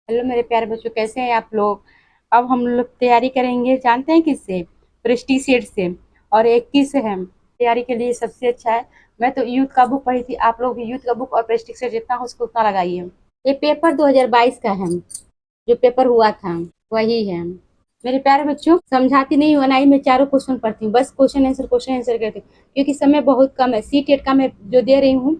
Hello मेरे प्यारे बच्चों, कैसे हैं आप लोग। अब हम लोग तैयारी करेंगे, जानते हैं किससे? प्रेस्टीज सेट से। और 21 है तैयारी के लिए सबसे अच्छा है। मैं तो यूथ का बुक पढ़ी थी, आप लोग भी यूथ का बुक और प्रेस्टीज सेट जितना हो उसको उतना लगाइए। ये पेपर 2022 का है, जो पेपर हुआ था वही है। मेरे प्यारे बच्चों, समझाती नहीं हूँ, नहीं मैं चारों क्वेश्चन पढ़ती हूँ, बस क्वेश्चन आंसर करती हूँ, क्योंकि समय बहुत कम है। सी टेट का मैं जो दे रही हूँ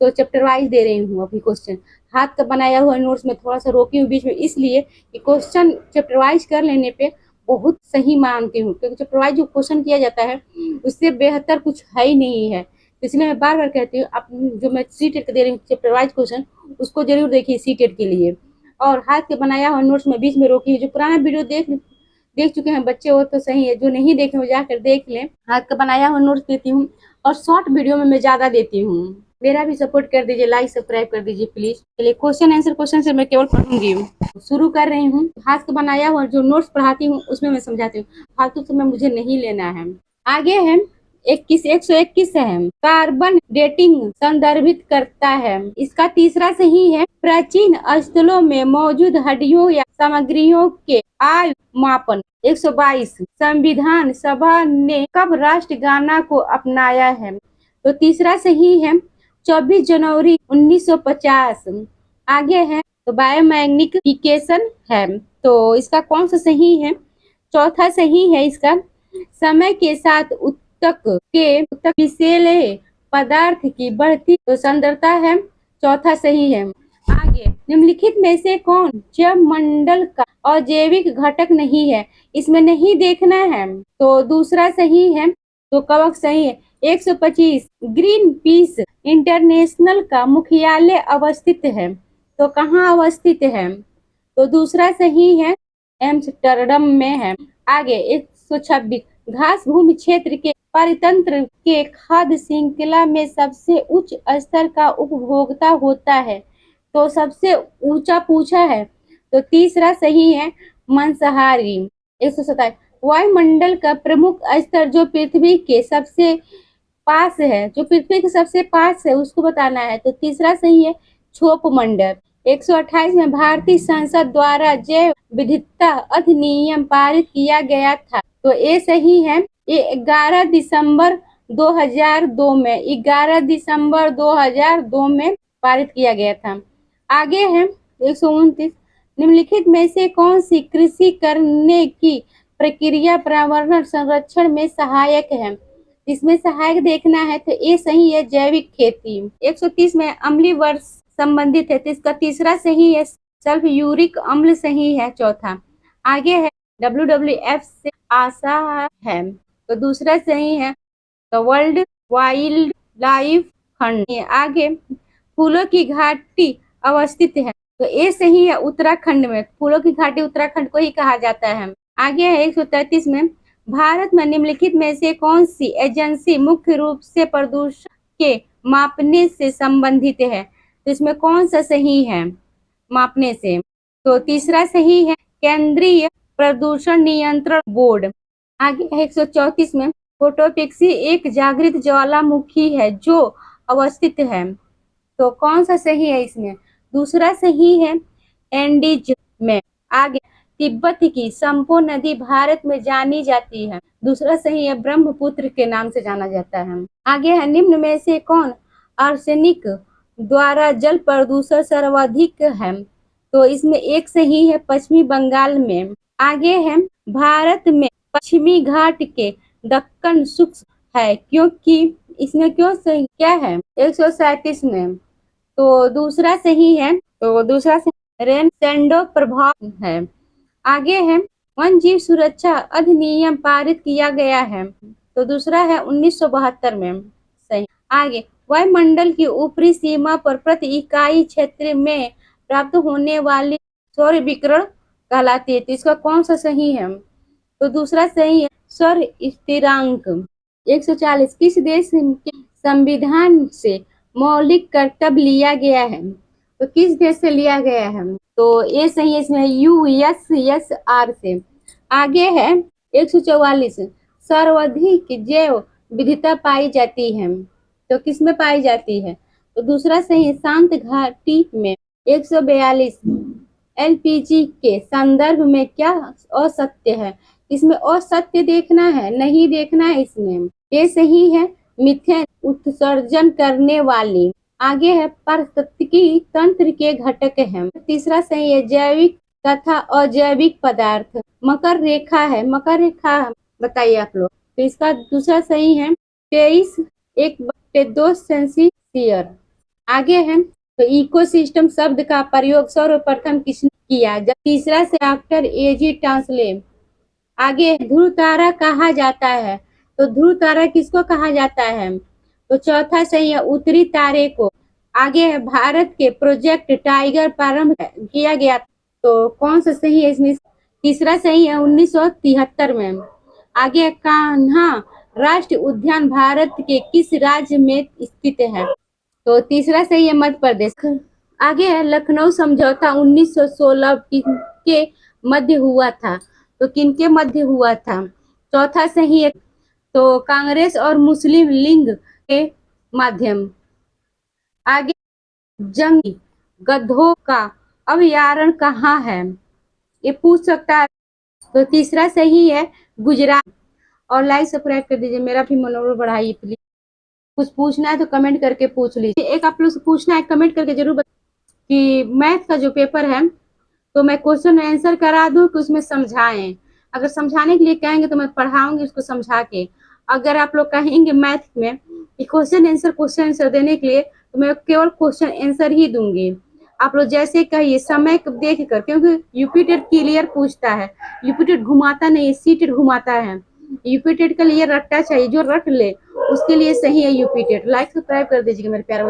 तो चैप्टर वाइज दे रही हूँ अभी क्वेश्चन। हाथ का बनाया हुआ नोट्स में थोड़ा सा रोकी हूँ बीच में, इसलिए कि क्वेश्चन चैप्टर वाइज कर लेने पे बहुत सही मानती हूँ, क्योंकि चैप्टर वाइज जो क्वेश्चन किया जाता है उससे बेहतर कुछ है ही नहीं है। तो इसलिए मैं बार बार कहती हूँ, आप जो मैं सी टेट का दे रही हूँ चैप्टर वाइज क्वेश्चन, उसको जरूर देखिए सी टेट के लिए। और हाथ के बनाया हुआ नोट्स में बीच में रोकी, जो पुराना वीडियो देख देख चुके हैं बच्चे वो तो सही है, जो नहीं देखे वो जाकर देख लें। हाथ का बनाया हुआ नोट्स देती हूँ, और शॉर्ट वीडियो में मैं ज्यादा देती हूँ। मेरा भी सपोर्ट कर दीजिए, लाइक सब्सक्राइब कर दीजिए प्लीज। चलिए क्वेश्चन आंसर मैं केवल पढ़ूंगी, शुरू कर रही हूँ। हाथ का बनाया हुआ जो नोट्स पढ़ाती हूँ उसमें मैं समझाती हूँ, फालतू समय मुझे नहीं लेना है। आगे है 121 है, कार्बन डेटिंग संदर्भित करता है। इसका तीसरा सही है, प्राचीन स्थलों में मौजूद हड्डियों या सामग्रियों के आयु मापन। 122, संविधान सभा ने कब राष्ट्रगाना को अपनाया है? तो तीसरा सही है, 24 जनवरी 1950। आगे है तो बायोमैग्निफिकेशन है, तो इसका कौन सा सही है? चौथा सही है इसका, समय के साथ उत्तक विषैले पदार्थ की बढ़ती तो सांद्रता है। चौथा सही है। आगे, निम्नलिखित में से कौन जैव मंडल का अजैविक घटक नहीं है? इसमें नहीं देखना है, तो दूसरा सही है, तो कवक सही है। 125, ग्रीन पीस इंटरनेशनल का मुख्यालय अवस्थित है, तो कहाँ अवस्थित है? तो दूसरा सही है, एम्स्टर्डम में है। आगे 126, घास भूमि क्षेत्र के परितंत्र के खाद्य श्रृंखला में सबसे उच्च स्तर का उपभोक्ता होता है, तो सबसे ऊंचा पूछा है, तो तीसरा सही है, मांसाहारी। 127, वायुमंडल का प्रमुख स्तर जो पृथ्वी के सबसे पास है, जो पृथ्वी के सबसे पास है उसको बताना है, तो तीसरा सही है, क्षोभ मंडल। 128 में भारतीय संसद द्वारा जैव विविधता अधिनियम पारित किया गया था, तो ये सही है, ये 11 दिसंबर 2002 में 11 दिसंबर 2002 में पारित किया गया था। आगे है 129, निम्नलिखित में से कौन सी कृषि करने की प्रक्रिया पर्यावरण संरक्षण में सहायक है? इसमें सहायक देखना है, तो ये सही है, जैविक खेती। 130 में अम्लीय वर्ष संबंधित है, तो इसका तीसरा सही है, सल्फ्यूरिक अम्ल सही है। चौथा, आगे है WWF से आशा है, तो दूसरा सही है, तो वर्ल्ड वाइल्ड लाइफ फंड। आगे, फूलों की घाटी अवस्थित है, तो ये सही है, उत्तराखंड में। फूलों की घाटी उत्तराखंड को ही कहा जाता है। आगे है 133 में, भारत में निम्नलिखित में से कौन सी एजेंसी मुख्य रूप से प्रदूषण के मापने से संबंधित है? तो इसमें कौन सा सही है मापने से? तो तीसरा सही है, केंद्रीय प्रदूषण नियंत्रण बोर्ड। आगे 134 में, फोटोपिक्सी एक जागृत ज्वालामुखी है जो अवस्थित है, तो कौन सा सही है इसमें? दूसरा सही है, एंडीज में। आगे, तिब्बत की संपो नदी भारत में जानी जाती है, दूसरा सही है, ब्रह्मपुत्र के नाम से जाना जाता है। आगे है, निम्न में से कौन आर्सेनिक द्वारा जल प्रदूषण सर्वाधिक है? तो इसमें एक सही है, पश्चिमी बंगाल में। आगे है, भारत में पश्चिमी घाट के दक्कन शुष्क है, क्योंकि इसमें क्यों सही क्या है? 137 में, तो दूसरा सही है, तो दूसरा रेन सेंडो प्रभाव है। आगे है, वन जीव सुरक्षा अधिनियम पारित किया गया है, तो दूसरा है 1972 में, सही। आगे, वायुमंडल की ऊपरी सीमा पर प्रति इकाई क्षेत्र में प्राप्त होने वाली सौर विकिरण कहलाती है, तो इसका कौन सा सही है? तो दूसरा सही है, सौर स्थिरांक। 140, किस देश के संविधान से मौलिक कर्तव्य लिया गया है? तो किस देश से लिया गया है? तो ये सही है, इसमें USSR से। आगे है 144, सर्वाधिक जैव विविधता पाई जाती है, तो किस में पाई जाती है? तो दूसरा सही है, शांत घाटी में। 142, एलपीजी के संदर्भ में क्या असत्य है? इसमें असत्य देखना है, नहीं देखना है इसमें। ये सही है, मिथेन उत्सर्जन करने वाली। आगे है पारिस्थितिकी तंत्र के घटक हैं। तीसरा सही है जैविक तथा अजैविक पदार्थ। मकर रेखा है, मकर रेखा बताइए आप लोग। तो इसका दूसरा सही है 23/1/2 सेंटीमीटर। आगे है तो इकोसिस्टम शब्द का प्रयोग सर्वप्रथम किसने किया? जब तीसरा से डॉक्टर एजी टांसले। आगे ध्रुव तारा कहा जाता है, तो ध्रुव तारा किसको कहा जाता है? तो चौथा सही है उत्तरी तारे को। आगे है भारत के प्रोजेक्ट टाइगर प्रारंभ किया गया, तो कौन सा सही है इसमें? तीसरा सही है 1973 में। आगे है कान्हा राष्ट्रीय उद्यान भारत के किस राज्य में स्थित है? तो तीसरा सही है मध्य प्रदेश। आगे है लखनऊ समझौता 1916 के मध्य हुआ था, तो किनके मध्य हुआ था? चौथा सही है तो कांग्रेस और मुस्लिम लीग के माध्यम। आगे जंगली गधों का अभयारण्य कहाँ है? ये पूछ सकता है। तो तीसरा सही है गुजरात। और लाइक सब्सक्राइब कर दीजिए, मेरा भी मनोबल बढ़ाइए प्लीज। कुछ पूछना है तो कमेंट करके पूछ लीजिए। एक आप लोग से पूछना है, कमेंट करके जरूर कि मैथ का जो पेपर है तो मैं क्वेश्चन आंसर करा दूं कि उसमें समझाएं। अगर समझाने के लिए कहेंगे तो मैं पढ़ाऊंगी उसको समझा के। अगर आप लोग कहेंगे मैथ में कि क्वेश्चन आंसर देने के लिए, तो मैं केवल क्वेश्चन आंसर ही दूंगी। आप लोग जैसे कहिए समय देख कर, क्योंकि यूपीटेट क्लियर पूछता है, यूपीटेट घुमाता नहीं, सीटेट घुमाता है। यूपीटेट के लिए रट्टा चाहिए, जो रट ले उसके लिए सही है यूपीटेट। लाइक सब्सक्राइब कर दीजिएगा मेरे प्यारे बच्चों।